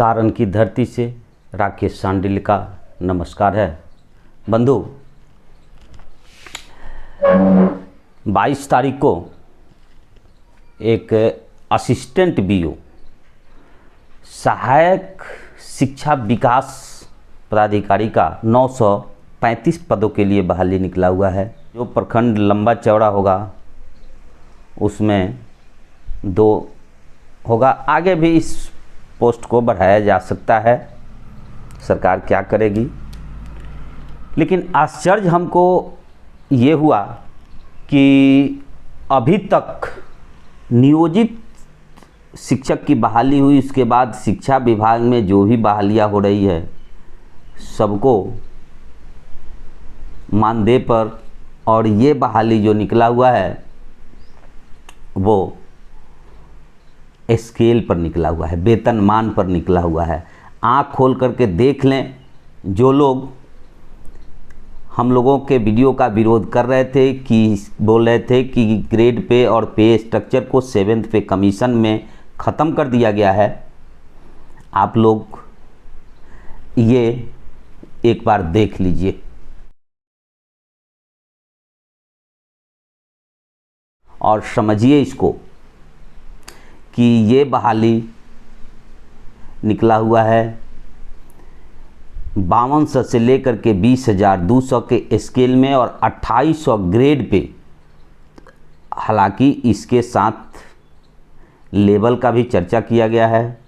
सारण की धरती से राकेश सांडिल का नमस्कार है। बंधु, 22 तारीख को एक असिस्टेंट बीओ सहायक शिक्षा विकास पदाधिकारी का 935 पदों के लिए बहाली निकला हुआ है। जो प्रखंड लंबा चौड़ा होगा उसमें 2 होगा। आगे भी इस पोस्ट को बढ़ाया जा सकता है, सरकार क्या करेगी। लेकिन आश्चर्य हमको ये हुआ कि अभी तक नियोजित शिक्षक की बहाली हुई, उसके बाद शिक्षा विभाग में जो भी बहालियाँ हो रही है सबको मानदेय पर, और ये बहाली जो निकला हुआ है वो स्केल पर निकला हुआ है, वेतनमान पर निकला हुआ है। आँख खोल करके देख लें। जो लोग हम लोगों के वीडियो का विरोध कर रहे थे, कि बोल रहे थे कि ग्रेड पे और पे स्ट्रक्चर को 7th पे कमीशन में ख़त्म कर दिया गया है, आप लोग ये एक बार देख लीजिए। और समझिए इसको कि ये बहाली निकला हुआ है 5200 से लेकर के 20,200 के स्केल में और 2800 ग्रेड पे। हालांकि इसके साथ लेवल का भी चर्चा किया गया है।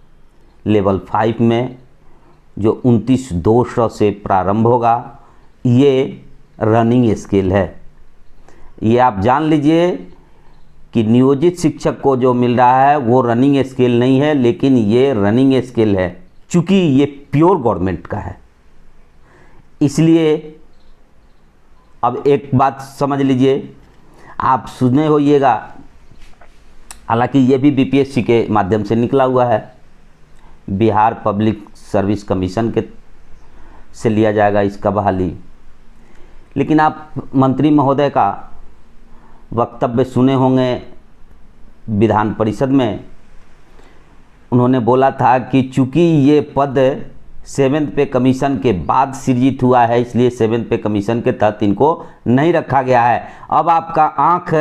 लेवल 5 में जो 29,200 से प्रारंभ होगा, ये रनिंग स्केल है। ये आप जान लीजिए कि नियोजित शिक्षक को जो मिल रहा है वो रनिंग स्केल नहीं है, लेकिन ये रनिंग स्केल है। चूँकि ये प्योर गवर्नमेंट का है, इसलिए अब एक बात समझ लीजिए, आप सुने होइएगा, हालांकि ये भी बीपीएससी के माध्यम से निकला हुआ है, बिहार पब्लिक सर्विस कमीशन के से लिया जाएगा इसका बहाली। लेकिन आप मंत्री महोदय का वक्तव्य सुने होंगे विधान परिषद में। उन्होंने बोला था कि चूँकि ये पद 7th पे कमीशन के बाद सृजित हुआ है, इसलिए 7th पे कमीशन के तहत इनको नहीं रखा गया है। अब आपका आँख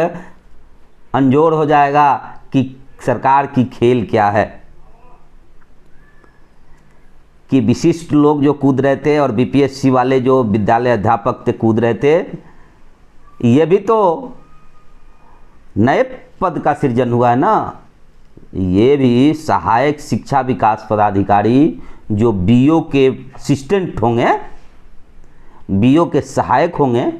अंजोर हो जाएगा कि सरकार की खेल क्या है, कि विशिष्ट लोग जो कूद रहे थे और बीपीएससी वाले जो विद्यालय अध्यापक थे कूद रहे थे, ये भी तो नए पद का सृजन हुआ है ना। ये भी सहायक शिक्षा विकास पदाधिकारी जो बीओ के असिस्टेंट होंगे, बीओ के सहायक होंगे,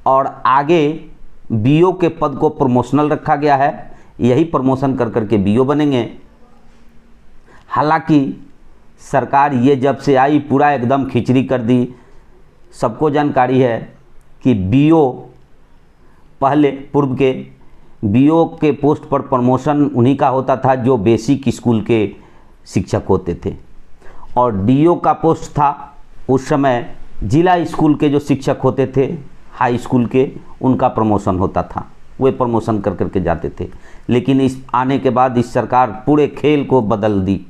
और आगे बीओ के पद को प्रमोशनल रखा गया है। यही प्रमोशन कर करके बीओ बनेंगे। हालांकि सरकार ये जब से आई पूरा एकदम खिचड़ी कर दी। सबको जानकारी है कि बीओ पहले पूर्व के बीओ के पोस्ट पर प्रमोशन उन्हीं का होता था जो बेसिक स्कूल के शिक्षक होते थे, और डीओ का पोस्ट था उस समय जिला स्कूल के जो शिक्षक होते थे, हाई स्कूल के, उनका प्रमोशन होता था। वे प्रमोशन कर करके जाते थे। लेकिन इस आने के बाद इस सरकार पूरे खेल को बदल दी।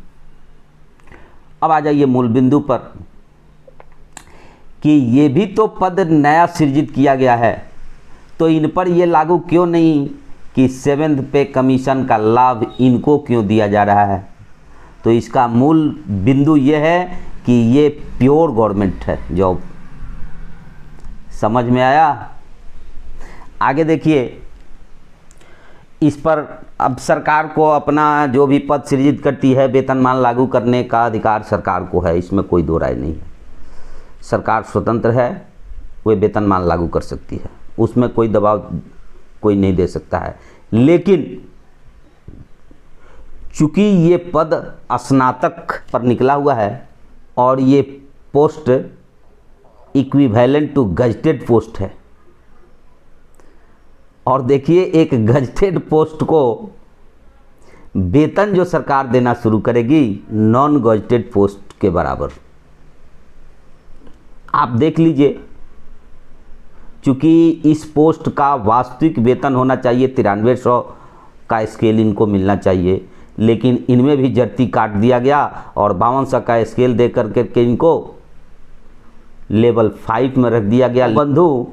अब आ जाइए मूल बिंदु पर कि ये भी तो पद नया सृजित किया गया है, तो इन पर ये लागू क्यों नहीं कि 7th पे कमीशन का लाभ इनको क्यों दिया जा रहा है। तो इसका मूल बिंदु ये है कि ये प्योर गवर्नमेंट है जॉब। समझ में आया? आगे देखिए, इस पर अब सरकार को अपना जो भी पद सृजित करती है वेतनमान लागू करने का अधिकार सरकार को है, इसमें कोई दो राय नहीं है। सरकार स्वतंत्र है, वे वेतनमान लागू कर सकती है, उसमें कोई दबाव कोई नहीं दे सकता है। लेकिन चूंकि ये पद स्नातक पर निकला हुआ है और ये post equivalent to gazetted post है, और देखिए एक गजटेड पोस्ट को वेतन जो सरकार देना शुरू करेगी नॉन गजटेड पोस्ट के बराबर। आप देख लीजिए, चूँकि इस पोस्ट का वास्तविक वेतन होना चाहिए 9300 का स्केल इनको मिलना चाहिए, लेकिन इनमें भी जर्ती काट दिया गया और 5200 का स्केल दे करके इनको लेवल 5 में रख दिया गया। बंधु,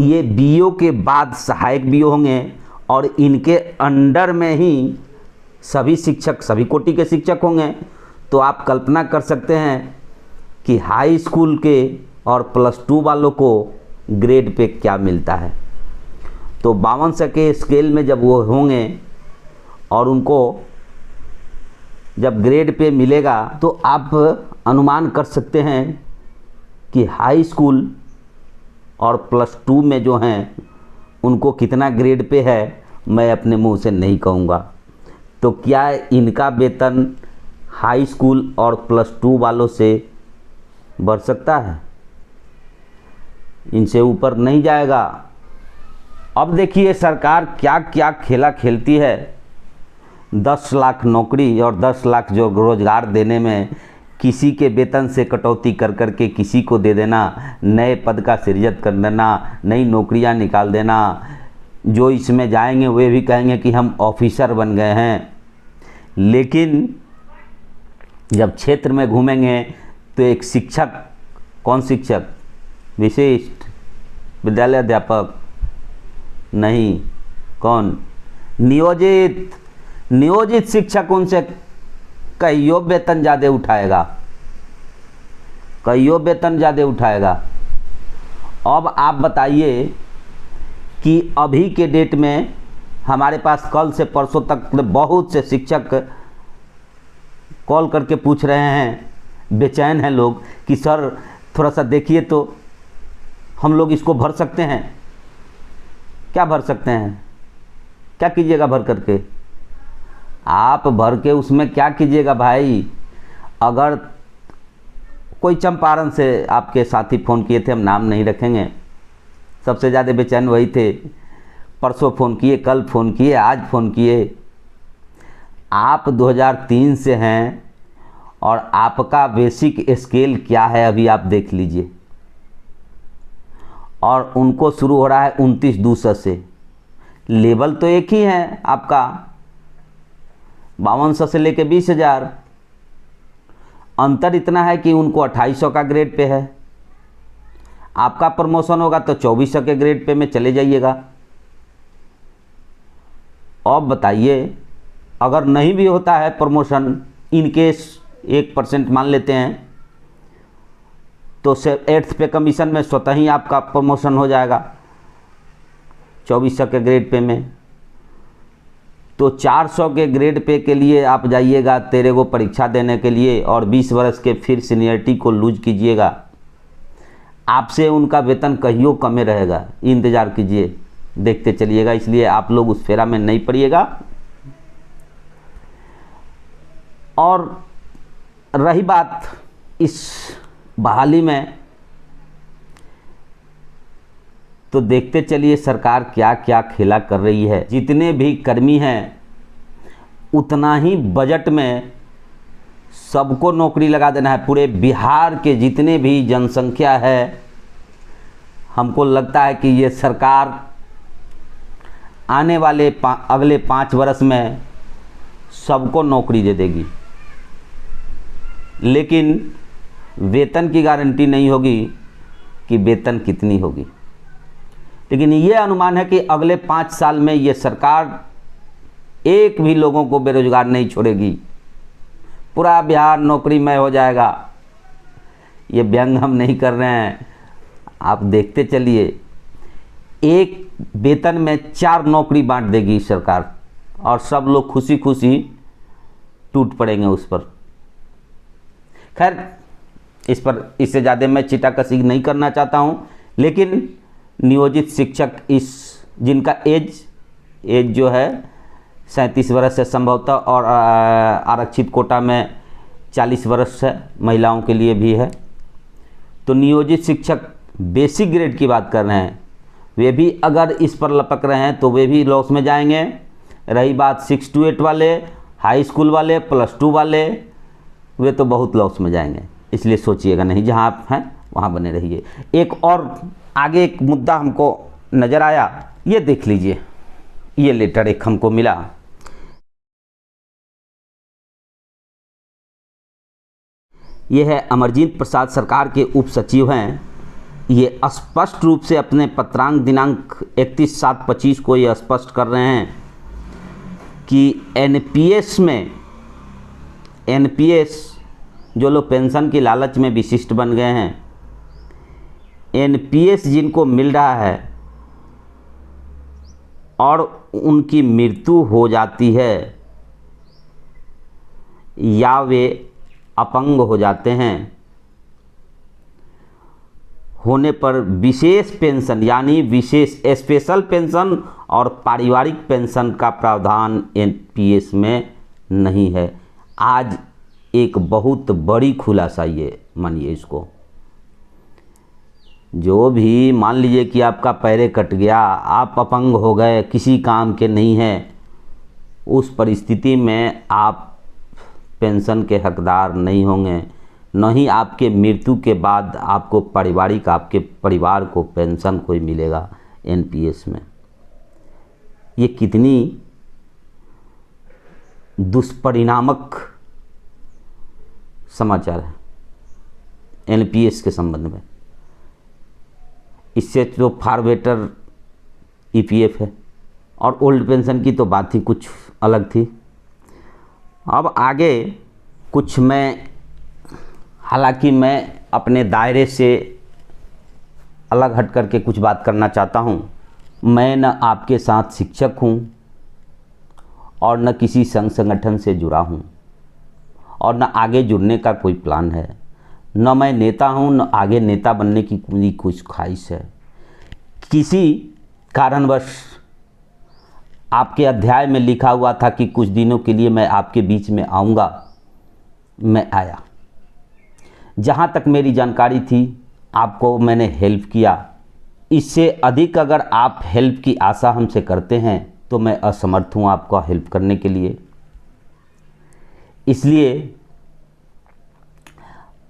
ये बीओ के बाद सहायक बीओ होंगे और इनके अंडर में ही सभी शिक्षक, सभी कोटि के शिक्षक होंगे। तो आप कल्पना कर सकते हैं कि हाई स्कूल के और +2 वालों को ग्रेड पे क्या मिलता है। तो 5200 के स्केल में जब वो होंगे और उनको जब ग्रेड पे मिलेगा तो आप अनुमान कर सकते हैं कि हाई स्कूल और +2 में जो हैं उनको कितना ग्रेड पे है, मैं अपने मुंह से नहीं कहूँगा। तो क्या इनका वेतन हाई स्कूल और +2 वालों से बढ़ सकता है? इनसे ऊपर नहीं जाएगा। अब देखिए सरकार क्या क्या खेला खेलती है। 10 लाख नौकरी और 10 लाख जो रोजगार देने में किसी के वेतन से कटौती कर करके किसी को दे देना, नए पद का सृजन कर देना, नई नौकरियां निकाल देना। जो इसमें जाएंगे वे भी कहेंगे कि हम ऑफिसर बन गए हैं। लेकिन जब क्षेत्र में घूमेंगे तो एक शिक्षक, कौन शिक्षक, विशिष्ट विद्यालय अध्यापक नहीं, कौन, नियोजित शिक्षक उनसे कईयों वेतन ज़्यादा उठाएगा, कईयों वेतन ज़्यादा उठाएगा। अब आप बताइए कि अभी के डेट में हमारे पास कल से परसों तक बहुत से शिक्षक कॉल करके पूछ रहे हैं, बेचैन हैं लोग कि सर थोड़ा सा देखिए तो हम लोग इसको भर सकते हैं। क्या भर सकते हैं? क्या कीजिएगा भर करके? आप भर के उसमें क्या कीजिएगा भाई? अगर कोई चंपारण से आपके साथी फ़ोन किए थे, हम नाम नहीं रखेंगे, सबसे ज़्यादा बेचैन वही थे। परसों फ़ोन किए, कल फ़ोन किए, आज फ़ोन किए। आप 2003 से हैं और आपका बेसिक स्केल क्या है अभी आप देख लीजिए। और उनको शुरू हो रहा है 29,200 से। लेवल तो एक ही है आपका, 5200 से लेके 20,000। अंतर इतना है कि उनको 2800 का ग्रेड पे है। आपका प्रमोशन होगा तो 2400 के ग्रेड पे में चले जाइएगा। अब बताइए, अगर नहीं भी होता है प्रमोशन, इन केस 1% मान लेते हैं, तो 8th पे कमीशन में स्वतः ही आपका प्रमोशन हो जाएगा 2400 के ग्रेड पे में। तो 400 के ग्रेड पे के लिए आप जाइएगा 13 को परीक्षा देने के लिए और 20 वर्ष के फिर सीनियरिटी को लूज कीजिएगा। आपसे उनका वेतन कहियो कमे रहेगा, इंतज़ार कीजिए, देखते चलिएगा। इसलिए आप लोग उस फेरा में नहीं पड़िएगा। और रही बात इस बहाली में, तो देखते चलिए सरकार क्या क्या खेला कर रही है। जितने भी कर्मी हैं उतना ही बजट में सबको नौकरी लगा देना है। पूरे बिहार के जितने भी जनसंख्या है, हमको लगता है कि ये सरकार आने वाले अगले 5 वर्ष में सबको नौकरी दे देगी। लेकिन वेतन की गारंटी नहीं होगी कि वेतन कितनी होगी। लेकिन ये अनुमान है कि अगले 5 साल में ये सरकार एक भी लोगों को बेरोजगार नहीं छोड़ेगी। पूरा बिहार नौकरीमय हो जाएगा। ये व्यंग हम नहीं कर रहे हैं, आप देखते चलिए। एक वेतन में 4 नौकरी बांट देगी सरकार और सब लोग खुशी खुशी टूट पड़ेंगे उस पर। खैर, इस पर इससे ज़्यादा मैं चिटाकसी नहीं करना चाहता हूँ। लेकिन नियोजित शिक्षक इस जिनका एज जो है 37 वर्ष से संभवतः और आरक्षित कोटा में 40 वर्ष है, महिलाओं के लिए भी है। तो नियोजित शिक्षक बेसिक ग्रेड की बात कर रहे हैं, वे भी अगर इस पर लपक रहे हैं तो वे भी लॉस में जाएंगे। रही बात 6 to 8 वाले, हाई स्कूल वाले, +2 वाले, वे तो बहुत लॉस में जाएंगे। इसलिए सोचिएगा नहीं, जहाँ आप हैं वहाँ बने रहिए। एक और आगे एक मुद्दा हमको नज़र आया, ये देख लीजिए। ये लेटर एक हमको मिला, ये है अमरजीत प्रसाद सरकार के उप सचिव हैं। ये स्पष्ट रूप से अपने पत्रांक दिनांक 31/7/25 को ये स्पष्ट कर रहे हैं कि एनपीएस जो लोग पेंशन की लालच में विशिष्ट बन गए हैं, एनपीएस जिनको मिल रहा है और उनकी मृत्यु हो जाती है या वे अपंग हो जाते हैं, होने पर विशेष पेंशन यानी विशेष स्पेशल पेंशन और पारिवारिक पेंशन का प्रावधान एनपीएस में नहीं है। आज एक बहुत बड़ी खुलासा ये मानिए इसको। जो भी मान लीजिए कि आपका पैर कट गया, आप अपंग हो गए, किसी काम के नहीं हैं, उस परिस्थिति में आप पेंशन के हकदार नहीं होंगे, न ही आपके मृत्यु के बाद आपको आपके परिवार को पेंशन कोई मिलेगा एनपीएस में। ये कितनी दुष्परिणामक समाचार है एनपीएस के संबंध में। इससे तो फार बेटर ईपीएफ है, और ओल्ड पेंशन की तो बात ही कुछ अलग थी। अब आगे कुछ हालांकि मैं अपने दायरे से अलग हट करके कुछ बात करना चाहता हूँ। मैं न आपके साथ शिक्षक हूँ और न किसी संघ संगठन से जुड़ा हूँ और न आगे जुड़ने का कोई प्लान है, न मैं नेता हूँ, न आगे नेता बनने की मेरी कुछ ख्वाहिश है। किसी कारणवश आपके अध्याय में लिखा हुआ था कि कुछ दिनों के लिए मैं आपके बीच में आऊँगा, मैं आया। जहाँ तक मेरी जानकारी थी आपको मैंने हेल्प किया। इससे अधिक अगर आप हेल्प की आशा हमसे करते हैं तो मैं असमर्थ हूँ आपको हेल्प करने के लिए। इसलिए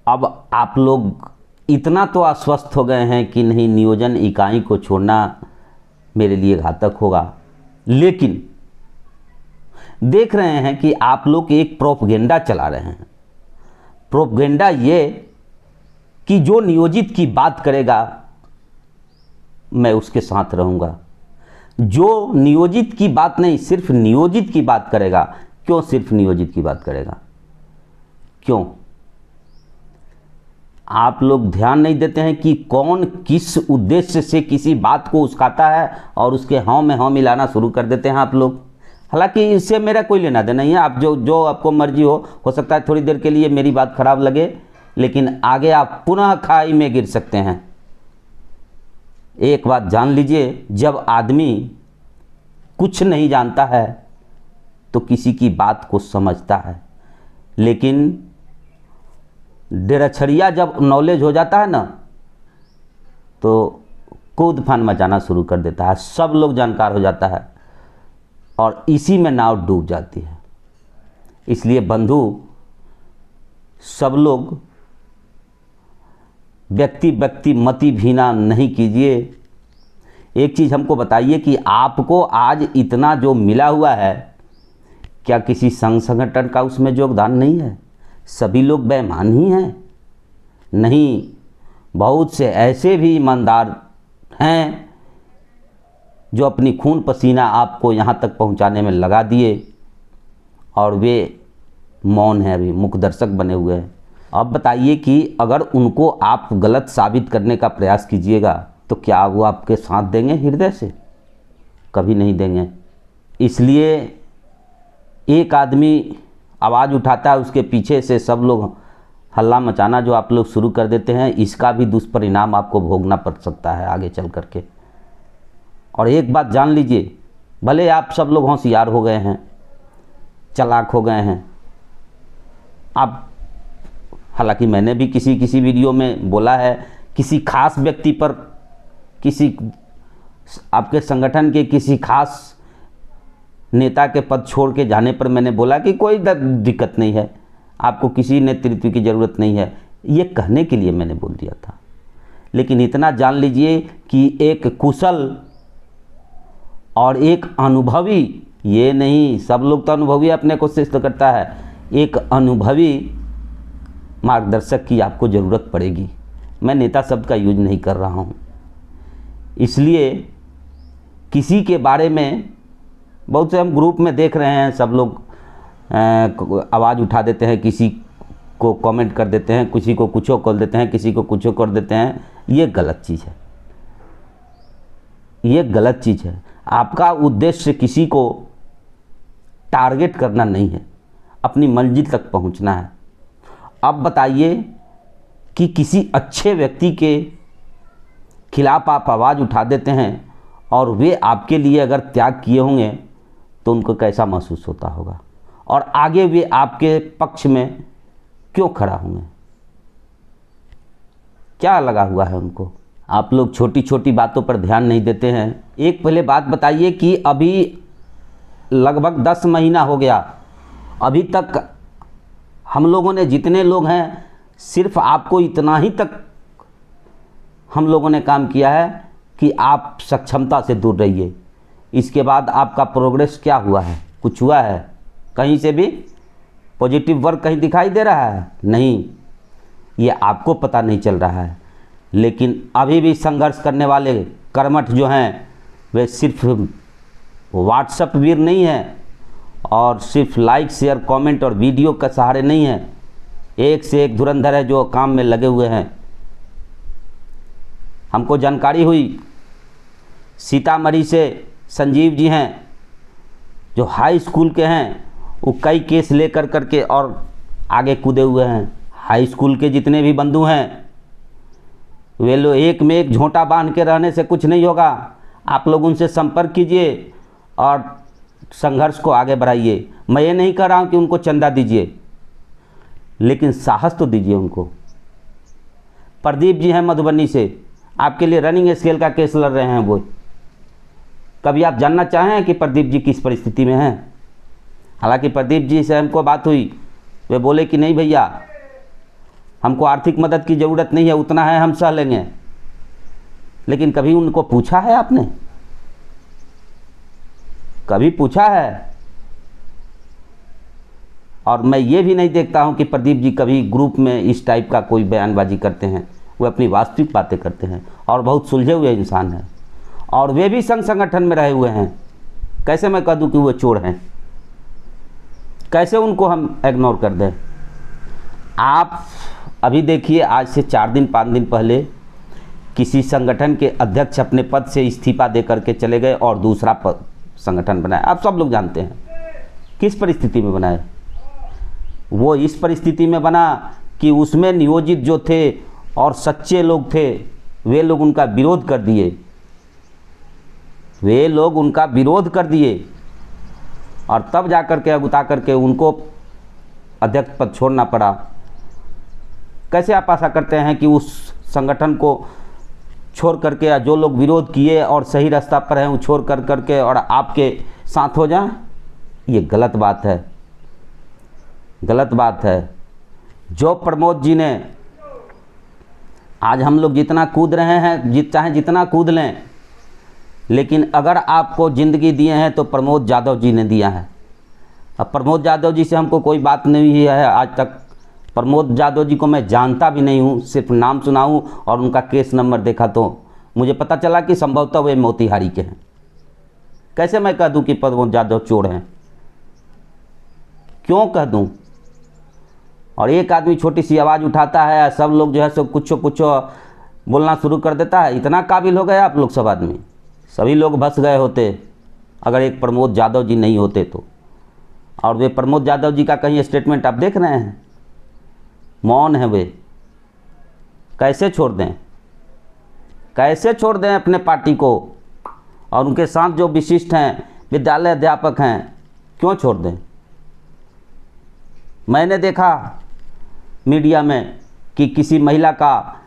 अब आप लोग इतना तो आश्वस्त हो गए हैं कि नहीं, नियोजन इकाई को छोड़ना मेरे लिए घातक होगा, लेकिन देख रहे हैं कि आप लोग एक प्रोपगेंडा चला रहे हैं। प्रोपगेंडा ये कि जो नियोजित की बात करेगा मैं उसके साथ रहूँगा, जो नियोजित की बात नहीं सिर्फ नियोजित की बात करेगा। क्यों सिर्फ नियोजित की बात करेगा? क्यों? आप लोग ध्यान नहीं देते हैं कि कौन किस उद्देश्य से किसी बात को उस्काता है और उसके हाँ में हाँ मिलाना शुरू कर देते हैं आप लोग। हालांकि इससे मेरा कोई लेना देना नहीं है, आप जो आपको मर्जी हो सकता है थोड़ी देर के लिए मेरी बात खराब लगे, लेकिन आगे आप पुनः खाई में गिर सकते हैं। एक बात जान लीजिए, जब आदमी कुछ नहीं जानता है तो किसी की बात को समझता है, लेकिन डेढ़छड़िया जब नॉलेज हो जाता है ना तो कूद फान मचाना शुरू कर देता है, सब लोग जानकार हो जाता है और इसी में नाव डूब जाती है। इसलिए बंधु, सब लोग व्यक्ति मति भीना नहीं कीजिए। एक चीज़ हमको बताइए कि आपको आज इतना जो मिला हुआ है, क्या किसी संघ संगठन का उसमें योगदान नहीं है? सभी लोग बेईमान ही हैं? नहीं, बहुत से ऐसे भी ईमानदार हैं जो अपनी खून पसीना आपको यहाँ तक पहुँचाने में लगा दिए और वे मौन हैं, अभी मुख दर्शक बने हुए हैं। अब बताइए कि अगर उनको आप गलत साबित करने का प्रयास कीजिएगा तो क्या वो आपके साथ देंगे हृदय से? कभी नहीं देंगे। इसलिए एक आदमी आवाज़ उठाता है, उसके पीछे से सब लोग हल्ला मचाना जो आप लोग शुरू कर देते हैं, इसका भी दुष्परिणाम आपको भोगना पड़ सकता है आगे चल करके। और एक बात जान लीजिए, भले आप सब लोग होशियार हो गए हैं, चालाक हो गए हैं, आप हालांकि मैंने भी किसी वीडियो में बोला है, किसी खास व्यक्ति पर, किसी आपके संगठन के किसी खास नेता के पद छोड़ के जाने पर मैंने बोला कि कोई दिक्कत नहीं है, आपको किसी नेतृत्व की ज़रूरत नहीं है, ये कहने के लिए मैंने बोल दिया था। लेकिन इतना जान लीजिए कि एक कुशल और एक अनुभवी, ये नहीं सब लोग तो अनुभवी अपने को सिद्ध करता है, एक अनुभवी मार्गदर्शक की आपको ज़रूरत पड़ेगी। मैं नेता शब्द का यूज नहीं कर रहा हूँ। इसलिए किसी के बारे में बहुत से हम ग्रुप में देख रहे हैं, सब लोग आवाज़ उठा देते हैं, किसी को कमेंट कर देते हैं, किसी को कुछ कर देते हैं, किसी को कुछ कर देते हैं। ये गलत चीज़ है, ये गलत चीज़ है। आपका उद्देश्य किसी को टारगेट करना नहीं है, अपनी मंजिल तक पहुंचना है। अब बताइए कि किसी अच्छे व्यक्ति के खिलाफ आप आवाज़ उठा देते हैं और वे आपके लिए अगर त्याग किए होंगे तो उनको कैसा महसूस होता होगा, और आगे वे आपके पक्ष में क्यों खड़ा होंगे, क्या लगा हुआ है उनको। आप लोग छोटी छोटी बातों पर ध्यान नहीं देते हैं। एक पहले बात बताइए कि अभी लगभग 10 महीना हो गया, अभी तक हम लोगों ने, जितने लोग हैं, सिर्फ आपको इतना ही तक हम लोगों ने काम किया है कि आप सक्षमता से दूर रहिए। इसके बाद आपका प्रोग्रेस क्या हुआ है? कुछ हुआ है? कहीं से भी पॉजिटिव वर्क कहीं दिखाई दे रहा है? नहीं, ये आपको पता नहीं चल रहा है। लेकिन अभी भी संघर्ष करने वाले कर्मठ जो हैं, वे सिर्फ व्हाट्सएप वीर नहीं हैं और सिर्फ लाइक शेयर कमेंट और वीडियो का सहारे नहीं हैं। एक से एक धुरंधर है जो काम में लगे हुए हैं। हमको जानकारी हुई सीतामढ़ी से संजीव जी हैं जो हाई स्कूल के हैं, वो कई केस लेकर करके और आगे कूदे हुए हैं। हाई स्कूल के जितने भी बंधु हैं, वे लोग एक में एक झोंटा बांध के रहने से कुछ नहीं होगा। आप लोग उनसे संपर्क कीजिए और संघर्ष को आगे बढ़ाइए। मैं ये नहीं कह रहा हूँ कि उनको चंदा दीजिए, लेकिन साहस तो दीजिए उनको। प्रदीप जी हैं मधुबनी से, आपके लिए रनिंग स्केल का केस लड़ रहे हैं। वो कभी आप जानना चाहें कि प्रदीप जी किस परिस्थिति में हैं? हालांकि प्रदीप जी से हमको बात हुई, वे बोले कि नहीं भैया, हमको आर्थिक मदद की ज़रूरत नहीं है, उतना है हम सह लेंगे। लेकिन कभी उनको पूछा है आपने? कभी पूछा है? और मैं ये भी नहीं देखता हूं कि प्रदीप जी कभी ग्रुप में इस टाइप का कोई बयानबाजी करते हैं। वो अपनी वास्तविक बातें करते हैं और बहुत सुलझे हुए इंसान हैं, और वे भी संघ संगठन में रहे हुए हैं। कैसे मैं कह दूं कि वो चोर हैं? कैसे उनको हम इग्नोर कर दें? आप अभी देखिए, आज से 4 दिन 5 दिन पहले किसी संगठन के अध्यक्ष अपने पद से इस्तीफा दे करके चले गए और दूसरा पद संगठन बनाए। आप सब लोग जानते हैं किस परिस्थिति में बनाए। वो इस परिस्थिति में बना कि उसमें नियोजित जो थे और सच्चे लोग थे, वे लोग उनका विरोध कर दिए। वे लोग उनका विरोध कर दिए और तब जा कर के अगुता करके उनको अध्यक्ष पद छोड़ना पड़ा। कैसे आप आशा करते हैं कि उस संगठन को छोड़ करके, या जो लोग विरोध किए और सही रास्ता पर हैं वो छोड़ कर करके और आपके साथ हो जाएं? ये गलत बात है, गलत बात है। जो प्रमोद जी ने, आज हम लोग जितना कूद रहे हैं, चाहे जितना कूद लें, लेकिन अगर आपको ज़िंदगी दिए हैं तो प्रमोद यादव जी ने दिया है। अब प्रमोद यादव जी से हमको कोई बात नहीं हुई है आज तक। प्रमोद यादव जी को मैं जानता भी नहीं हूँ, सिर्फ नाम सुना हूँ और उनका केस नंबर देखा तो मुझे पता चला कि संभवतः वे मोतिहारी के हैं। कैसे मैं कह दूँ कि प्रमोद यादव चोर हैं? क्यों कह दूँ? और एक आदमी छोटी सी आवाज़ उठाता है, सब लोग जो है सो कुछ बोलना शुरू कर देता है। इतना काबिल हो गए आप लोग सब आदमी, सभी लोग बस गए होते अगर एक प्रमोद यादव जी नहीं होते तो। और वे प्रमोद यादव जी का कहीं स्टेटमेंट आप देख रहे हैं? मौन है वे। कैसे छोड़ दें? कैसे छोड़ दें अपने पार्टी को? और उनके साथ जो विशिष्ट हैं, विद्यालय अध्यापक हैं, क्यों छोड़ दें? मैंने देखा मीडिया में कि किसी महिला का,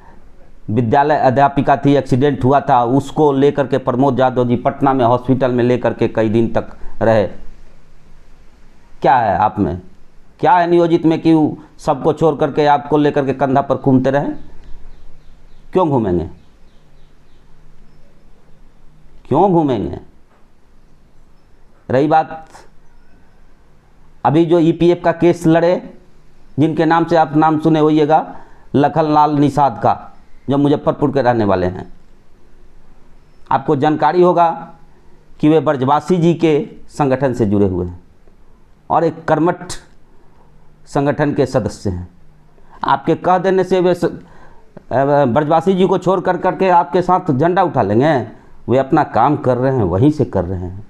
विद्यालय अध्यापिका थी, एक्सीडेंट हुआ था, उसको लेकर के प्रमोद यादव जी पटना में हॉस्पिटल में लेकर के कई दिन तक रहे। क्या है आप में? क्या है नियोजित में कि सबको छोड़ करके आपको लेकर के कंधा पर घूमते रहें? क्यों घूमेंगे? क्यों घूमेंगे? रही बात अभी जो ईपीएफ का केस लड़े, जिनके नाम से आप नाम सुने होइएगा, लखनलाल निषाद का, जो मुजफ्फरपुर के रहने वाले हैं। आपको जानकारी होगा कि वे ब्रजवासी जी के संगठन से जुड़े हुए हैं और एक कर्मठ संगठन के सदस्य हैं। आपके कह देने से वे ब्रजवासी जी को छोड़ कर करके आपके साथ झंडा उठा लेंगे? वे अपना काम कर रहे हैं, वहीं से कर रहे हैं।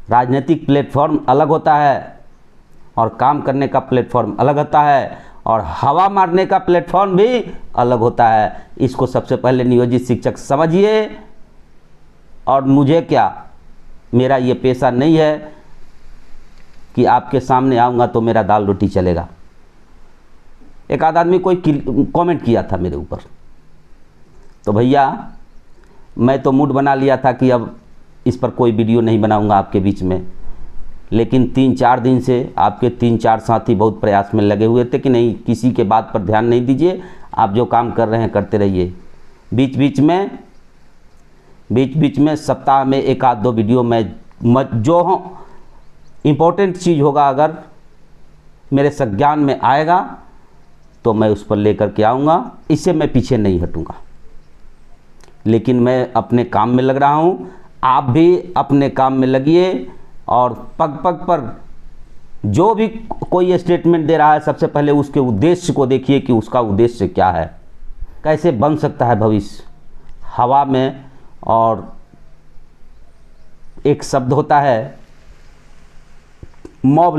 राजनीतिक प्लेटफॉर्म अलग होता है और काम करने का प्लेटफॉर्म अलग होता है, और हवा मारने का प्लेटफॉर्म भी अलग होता है। इसको सबसे पहले नियोजित शिक्षक समझिए। और मुझे क्या, मेरा ये पेशा नहीं है कि आपके सामने आऊँगा तो मेरा दाल रोटी चलेगा। एक आध आदमी कोई कमेंट किया था मेरे ऊपर, तो भैया मैं तो मूड बना लिया था कि अब इस पर कोई वीडियो नहीं बनाऊंगा आपके बीच में। लेकिन 3-4 दिन से आपके 3-4 साथी बहुत प्रयास में लगे हुए थे कि नहीं, किसी के बात पर ध्यान नहीं दीजिए, आप जो काम कर रहे हैं करते रहिए। बीच बीच में सप्ताह में 1-2 वीडियो मैं जो इम्पोर्टेंट चीज़ होगा अगर मेरे संज्ञान में आएगा तो मैं उस पर लेकर के आऊँगा। इससे मैं पीछे नहीं हटूँगा। लेकिन मैं अपने काम में लग रहा हूँ, आप भी अपने काम में लगिए। और पग पग पर जो भी कोई स्टेटमेंट दे रहा है, सबसे पहले उसके उद्देश्य को देखिए कि उसका उद्देश्य क्या है, कैसे बन सकता है भविष्य। हवा में और एक शब्द होता है मॉब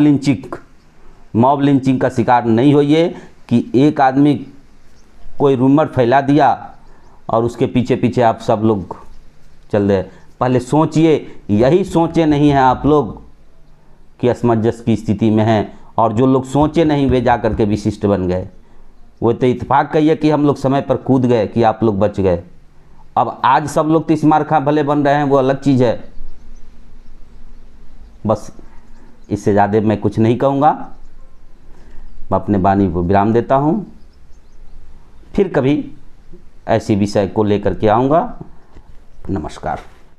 लिंचिंग का शिकार नहीं होइए कि एक आदमी कोई रूमर फैला दिया और उसके पीछे पीछे आप सब लोग चल रहे। पहले सोचिए, यही सोचे नहीं हैं आप लोग कि असमंजस की स्थिति में हैं, और जो लोग सोचे नहीं वे जा कर के विशिष्ट बन गए। वो तो इत्तेफाक कहिए कि हम लोग समय पर कूद गए कि आप लोग बच गए। अब आज सब लोग तिस्मार खां भले बन रहे हैं, वो अलग चीज़ है। बस इससे ज़्यादा मैं कुछ नहीं कहूँगा। मैं अपने वाणी को विराम देता हूँ। फिर कभी ऐसी विषय को लेकर के आऊँगा। नमस्कार।